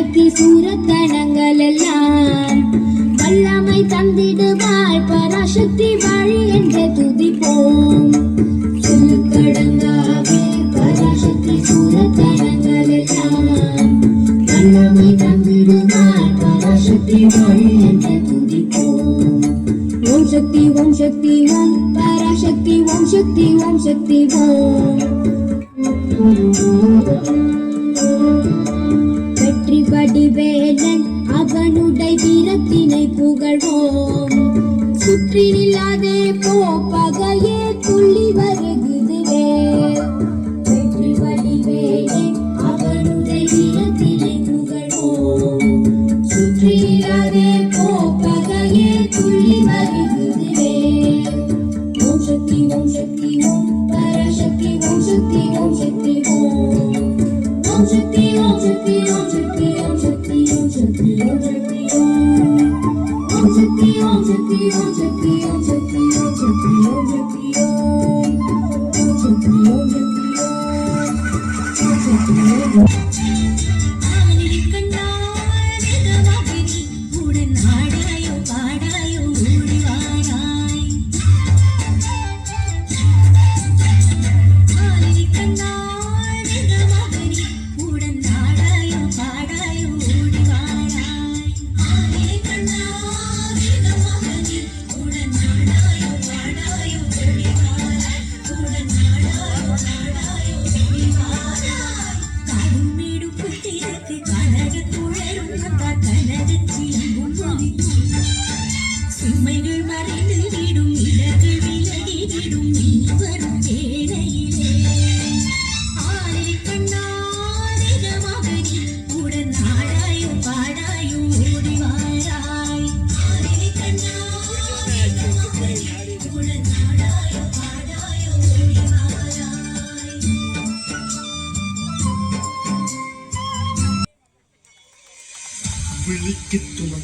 பராசக்தி சூரத்தனங்கள் எல்லாம் வல்லமை தந்திடுவாள் பராசக்தி வழி என்று துதிப்போம். சொல்லுக்கடங்காவே பராசக்தி சூரத்தனங்கள் எல்லாம் வல்லமை தந்திடுவாள் பராசக்தி வழி என்று துதிப்போம். ஓம் சக்தி ஓம் சக்தி ஓம் பராசக்தி ஓம் சக்தி ஓம் சக்தி ஓம். வெற்றி வடிவேலன் அவனுடைய வீரத்தினை புகழ்வோம். சுற்றி நில்லாதே போ பகையே துள்ளி வருகுதுவே. வெற்றி வடிவேலன் அவனுடைய வீரத்தினை புகழ்வோம். சுற்றி நில்லாதே போ பகையே துள்ளி வருகுதுவே. ஓம் சக்தி ஓம் சக்தி ஓம் பராசக்தி ஓம் சக்தி ஓம் சக்தி ஓம். ஓம் சக்தி ஓம் சக்தி ஓம் சக்தி ஓம் சக்தி ஓம் சக்தி ஓம் சக்தி ஓம். ஓம் சக்தி ஓம் சக்தி ஓம் சக்தி ஓம் சக்தி ஓம் சக்தி ஓம் சக்தி ஓம். ஓம் சக்தி ஓம் சக்தி ஓம் சக்தி ஓம். விழிக்கு துணை